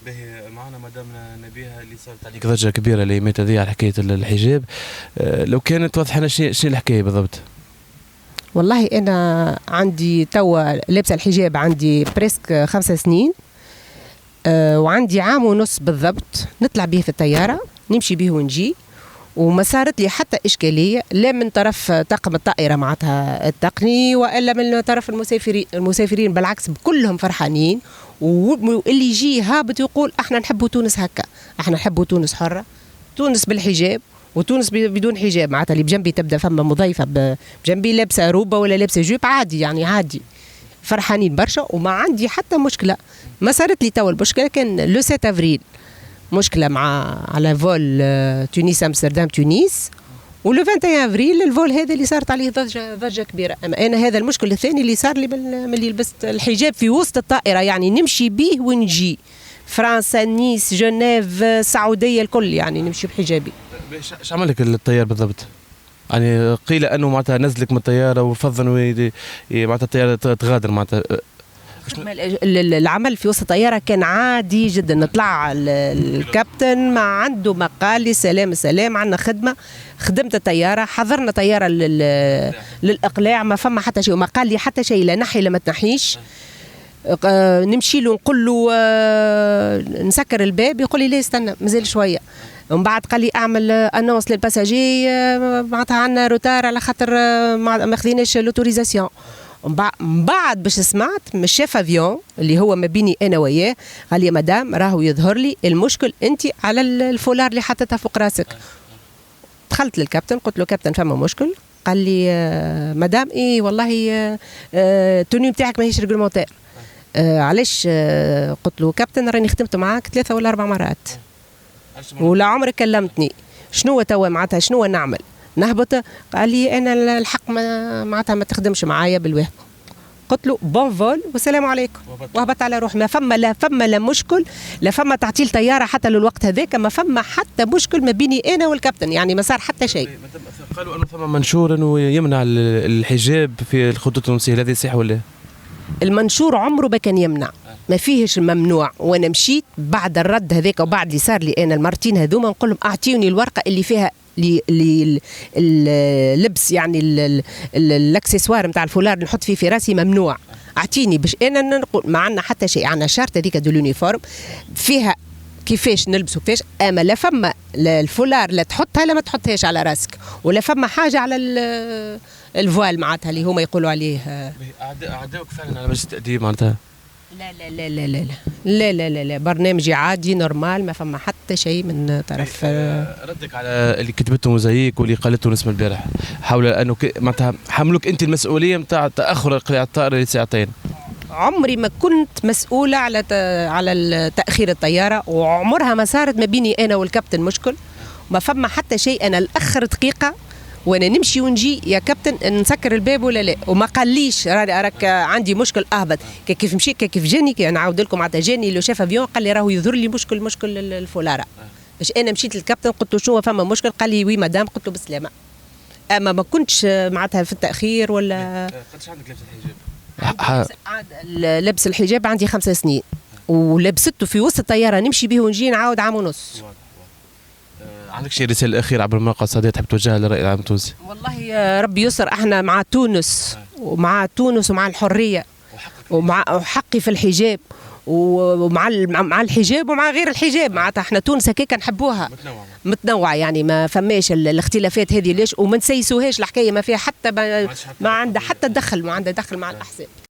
باهي معنا مدام نبيها اللي صارت عليك ضجه كبيره الايامات هذه على حكايه الحجاب. لو كانت توضح لنا شنو الحكايه بالضبط؟ والله انا عندي توا لابسه الحجاب عندي بريسك 5 سنين. وعندي عام ونص بالضبط نطلع به في الطياره، نمشي به ونجي، وما صارت لي حتى إشكالية لا من طرف طاقم الطائرة معناتها التقني وإلا من طرف المسافرين بالعكس كلهم فرحانين. واللي يجي هابط يقول احنا نحبوا تونس هكا، احنا نحبوا تونس حرة، تونس بالحجاب وتونس بدون حجاب. معناتها اللي بجنبي تبدا فما مضيفة بجنبي لابسة روبة ولا لابسة جيب عادي، يعني عادي فرحانين برشا وما عندي حتى مشكلة. ما صارت لي توا المشكلة كان لو 7 افريل مشكلة على فول تونس امستردام تونس، ولو 21 افريل الفول هذا اللي صارت عليه ضجة كبيرة. اما انا هذا المشكل الثاني اللي صار لي من اللي لبست الحجاب في وسط الطائرة، يعني نمشي به ونجي فرنسا نيس جنيف السعودية الكل يعني نمشي بحجابي. ايش عمل لك الطيار بالضبط؟ يعني قيل انه معناتها نزلك من الطيارة وفضل معناتها الطيارة تغادر معناتها. العمل في وسط الطيارة كان عادي جدا. نطلع الكابتن ما عنده ما قال لي سلام السلام عندنا خدمة، خدمت الطيارة، حضرنا طيارة للإقلاع، ما فما حتى شيء وما قال لي حتى شيء لا نحي لا ما تنحيش. نمشي له نقول له نسكر الباب، يقول لي لا استنى مازال شوية. ومن بعد قال لي اعمل انونس للباساجي معناتها عندنا روتار على خاطر ما خذيناش لوتوريزاسيون. من بعد باش سمعت من الشيف افيون اللي هو ما بيني انا وياه قال لي مدام راهو يظهر لي المشكل انت على الفولار اللي حطيتها فوق راسك. دخلت للكابتن قلت له كابتن فما مشكل. قال لي مدام ايه والله التوني نتاعك ماهيش ريغلومونتير. علاش؟ قلت له كابتن راني خدمت معاك 3 ولا 4 مرات ولا عمرك كلمتني، شنو توا معناتها شنو نعمل؟ نهبط؟ قال لي انا الحق معناتها ما تخدمش معايا بالوهم. قلت له بون فول والسلام عليكم وهبط على روحي. ما فما لا مشكل، لا فما تعطيل طياره حتى للوقت هذاك، ما فما حتى مشكل ما بيني انا والكابتن، يعني ما صار حتى شيء. قالوا انه فما منشور انه يمنع الحجاب في الخطوط التونسيه، هذا صحيح ولا؟ المنشور عمره ما كان يمنع، ما فيهش ممنوع. وانا مشيت بعد الرد هذاك وبعد اللي صار لي انا المرتين هذوما نقول لهم اعطيوني الورقه اللي فيها اللبس يعني الاكسسوار نتاع الفولار اللي نحط فيه في راسي ممنوع، اعطيني باش انا نقول ما عندنا حتى شيء. عندنا شارت هذيك دو لونيفورم فيها كيفاش نلبسوا كيفاش، اما لا فما الفولار لا تحطها لا ما تحطهاش على راسك، ولا فما حاجه على الفوال معناتها اللي هما يقولوا عليه. اعداوك فعلا على مجلس التأديب معناتها؟ لا لا لا لا لا لا لا لا لا برنامجي عادي نورمال، ما فما حتى شيء من طرف. ردك على اللي كتبته موزايك واللي قالته نسمة البارح حول انه معناتها حملوك انت المسؤوليه نتاع تاخر اقلاع الطائره لساعتين. عمري ما كنت مسؤوله على تاخير الطياره، وعمرها ما صارت ما بيني انا والكابتن مشكل. ما فما حتى شيء. انا الاخر دقيقه وانا نمشي ونجي يا كابتن نسكر الباب ولا لا، وما قاليش راك عندي مشكل اهبط. كيف مشيت كيف جاني نعاود لكم معناتها جاني لو شاف افيون قال لي راهو يظهر لي مشكل الفولاره. باش انا مشيت للكابتن قلت له شنو فما مشكل؟ قال لي وي مدام. قلت له بالسلامه. اما ما كنتش معناتها في التاخير ولا. قداش عندك لبس الحجاب؟ لبس الحجاب عندي 5 سنين ولبسته في وسط الطياره نمشي به ونجي نعاود عام ونص. عندك شي رسالة أخيرة عبر الموقع الصديق تحب توجهها للرأي العام التونسي؟ والله يا ربي يسر، احنا مع تونس ومع الحرية ومع حقي في الحجاب ومع الحجاب ومع غير الحجاب. معناتها احنا تونس هكاك نحبوها متنوعة يعني ما فماش الاختلافات هذه ليش وما نسيسوهاش الحكاية، ما فيها حتى ما عندها حتى دخل مع الأحزاب.